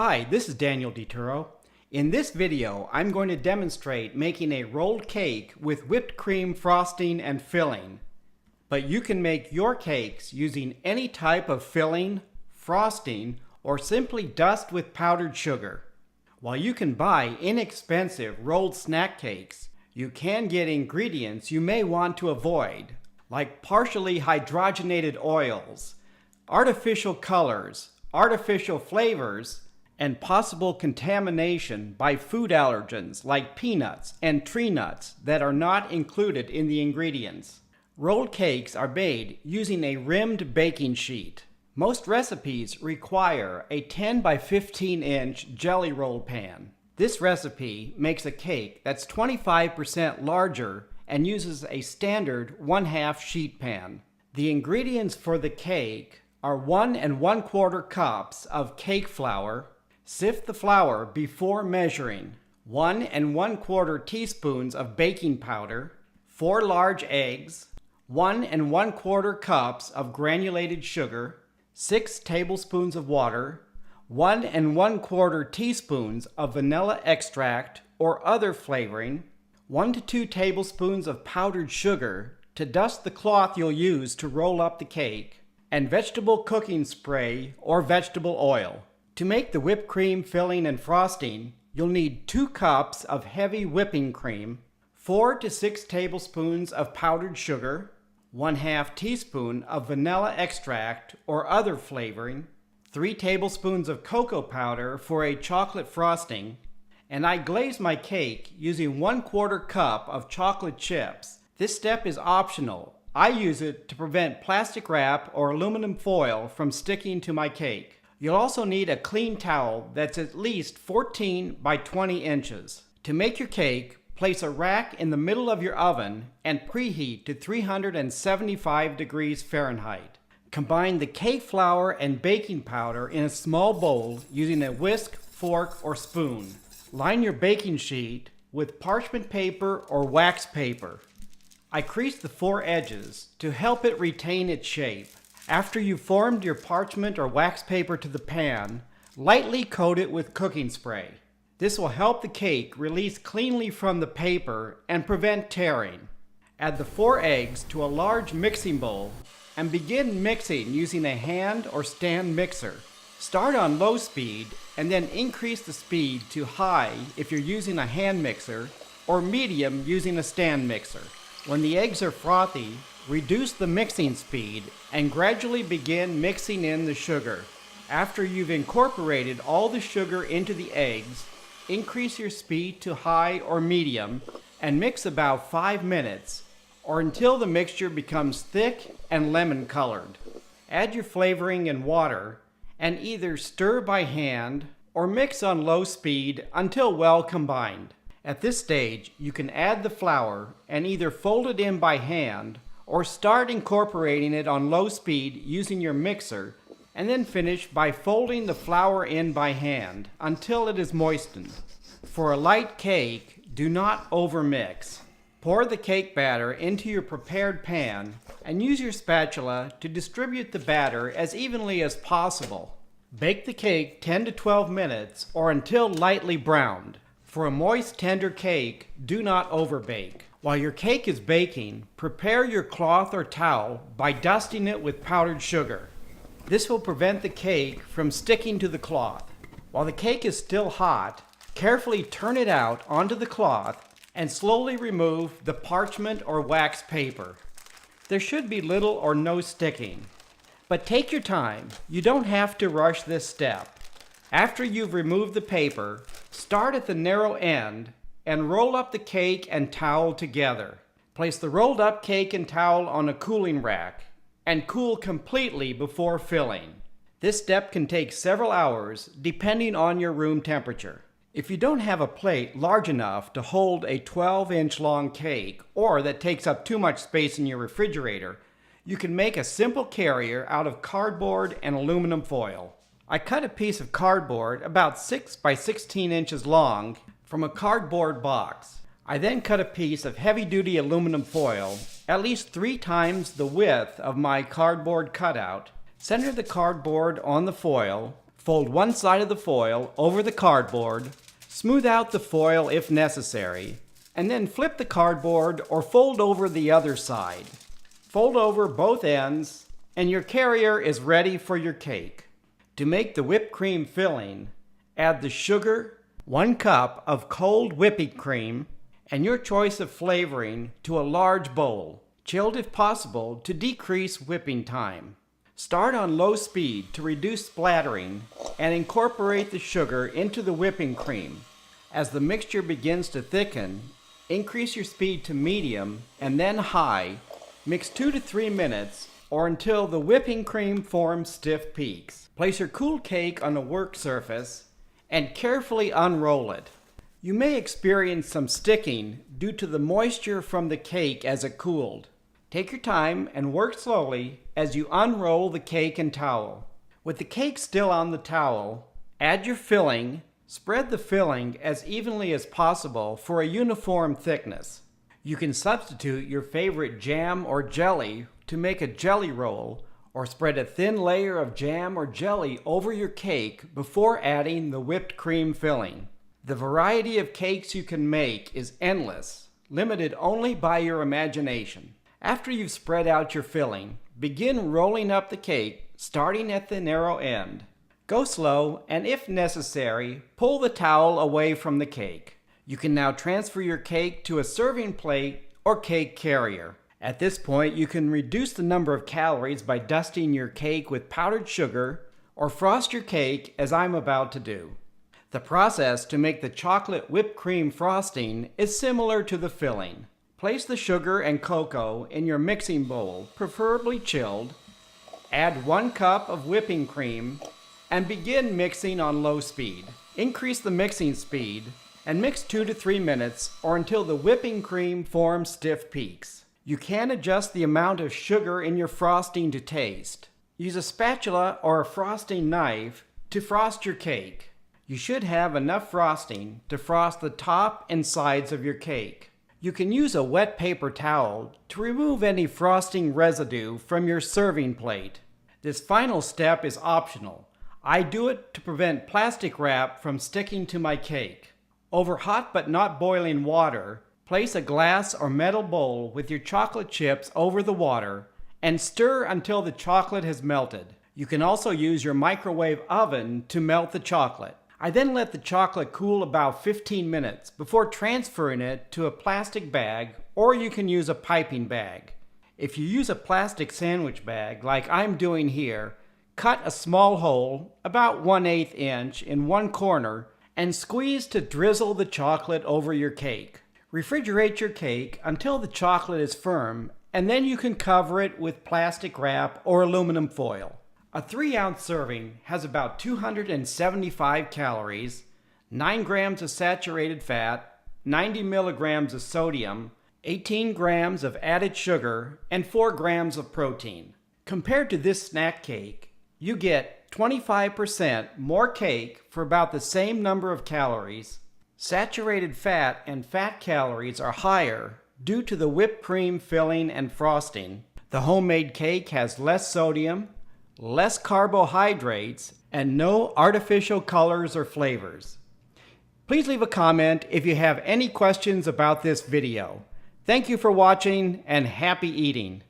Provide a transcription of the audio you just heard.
Hi, this is Daniel DiTuro. In this video, I'm going to demonstrate making a rolled cake with whipped cream frosting and filling. But you can make your cakes using any type of filling, frosting, or simply dust with powdered sugar. While you can buy inexpensive rolled snack cakes, you can get ingredients you may want to avoid, like partially hydrogenated oils, artificial colors, artificial flavors, and possible contamination by food allergens like peanuts and tree nuts that are not included in the ingredients. Rolled cakes are made using a rimmed baking sheet. Most recipes require a 10 by 15 inch jelly roll pan. This recipe makes a cake that's 25% larger and uses a standard 1/2 sheet pan. The ingredients for the cake are 1 1/4 cups of cake flour. Sift the flour before measuring. 1 1/4 teaspoons of baking powder, 4 large eggs, 1 1/4 cups of granulated sugar, 6 tablespoons of water, 1 1/4 teaspoons of vanilla extract or other flavoring, 1 to 2 tablespoons of powdered sugar to dust the cloth you'll use to roll up the cake, and vegetable cooking spray or vegetable oil. To make the whipped cream filling and frosting, you'll need 2 cups of heavy whipping cream, 4 to 6 tablespoons of powdered sugar, 1/2 teaspoon of vanilla extract or other flavoring, 3 tablespoons of cocoa powder for a chocolate frosting, and I glaze my cake using 1/4 cup of chocolate chips. This step is optional. I use it to prevent plastic wrap or aluminum foil from sticking to my cake. You'll also need a clean towel that's at least 14 by 20 inches. To make your cake, place a rack in the middle of your oven and preheat to 375 degrees Fahrenheit. Combine the cake flour and baking powder in a small bowl using a whisk, fork, or spoon. Line your baking sheet with parchment paper or wax paper. I crease the 4 edges to help it retain its shape. After you've formed your parchment or wax paper to the pan, lightly coat it with cooking spray. This will help the cake release cleanly from the paper and prevent tearing. Add the 4 eggs to a large mixing bowl and begin mixing using a hand or stand mixer. Start on low speed and then increase the speed to high if you're using a hand mixer or medium using a stand mixer. When the eggs are frothy, reduce the mixing speed and gradually begin mixing in the sugar. After you've incorporated all the sugar into the eggs, increase your speed to high or medium and mix about 5 minutes or until the mixture becomes thick and lemon colored. Add your flavoring and water and either stir by hand or mix on low speed until well combined. At this stage, you can add the flour and either fold it in by hand or start incorporating it on low speed using your mixer, and then finish by folding the flour in by hand until it is moistened. For a light cake, do not overmix. Pour the cake batter into your prepared pan and use your spatula to distribute the batter as evenly as possible. Bake the cake 10 to 12 minutes or until lightly browned. For a moist, tender cake, do not overbake. While your cake is baking, prepare your cloth or towel by dusting it with powdered sugar. This will prevent the cake from sticking to the cloth. While the cake is still hot, carefully turn it out onto the cloth and slowly remove the parchment or wax paper. There should be little or no sticking. But take your time. You don't have to rush this step. After you've removed the paper, start at the narrow end and roll up the cake and towel together. Place the rolled up cake and towel on a cooling rack and cool completely before filling. This step can take several hours depending on your room temperature. If you don't have a plate large enough to hold a 12-inch long cake or that takes up too much space in your refrigerator, you can make a simple carrier out of cardboard and aluminum foil. I cut a piece of cardboard about 6 by 16 inches long from a cardboard box. I then cut a piece of heavy-duty aluminum foil at least 3 times the width of my cardboard cutout. Center the cardboard on the foil, Fold one side of the foil over the cardboard, smooth out the foil if necessary, and then flip the cardboard or fold over the other side. Fold over both ends, and your carrier is ready for your cake. To make the whipped cream filling, add the sugar, 1 cup of cold whipping cream, and your choice of flavoring to a large bowl, chilled if possible to decrease whipping time. Start on low speed to reduce splattering and incorporate the sugar into the whipping cream. As the mixture begins to thicken, increase your speed to medium and then high. Mix 2 to 3 minutes or until the whipping cream forms stiff peaks. Place your cooled cake on a work surface and carefully unroll it. You may experience some sticking due to the moisture from the cake as it cooled. Take your time and work slowly as you unroll the cake and towel. With the cake still on the towel, add your filling. Spread the filling as evenly as possible for a uniform thickness. You can substitute your favorite jam or jelly to make a jelly roll, or spread a thin layer of jam or jelly over your cake before adding the whipped cream filling. The variety of cakes you can make is endless, limited only by your imagination. After you've spread out your filling, begin rolling up the cake, starting at the narrow end. Go slow, and if necessary, pull the towel away from the cake. You can now transfer your cake to a serving plate or cake carrier. At this point, you can reduce the number of calories by dusting your cake with powdered sugar or frost your cake as I'm about to do. The process to make the chocolate whipped cream frosting is similar to the filling. Place the sugar and cocoa in your mixing bowl, preferably chilled. Add 1 cup of whipping cream and begin mixing on low speed. Increase the mixing speed and mix 2 to 3 minutes or until the whipping cream forms stiff peaks. You can adjust the amount of sugar in your frosting to taste. Use a spatula or a frosting knife to frost your cake. You should have enough frosting to frost the top and sides of your cake. You can use a wet paper towel to remove any frosting residue from your serving plate. This final step is optional. I do it to prevent plastic wrap from sticking to my cake. Over hot but not boiling water, place a glass or metal bowl with your chocolate chips over the water and stir until the chocolate has melted. You can also use your microwave oven to melt the chocolate. I then let the chocolate cool about 15 minutes before transferring it to a plastic bag, or you can use a piping bag. If you use a plastic sandwich bag like I'm doing here, cut a small hole about 1/8 inch in one corner and squeeze to drizzle the chocolate over your cake. Refrigerate your cake until the chocolate is firm, and then you can cover it with plastic wrap or aluminum foil. A 3-ounce serving has about 275 calories, 9 grams of saturated fat, 90 milligrams of sodium, 18 grams of added sugar, and 4 grams of protein. Compared to this snack cake, you get 25% more cake for about the same number of calories. Saturated fat and fat calories are higher due to the whipped cream filling and frosting. The homemade cake has less sodium, less carbohydrates, and no artificial colors or flavors. Please leave a comment if you have any questions about this video. Thank you for watching and happy eating.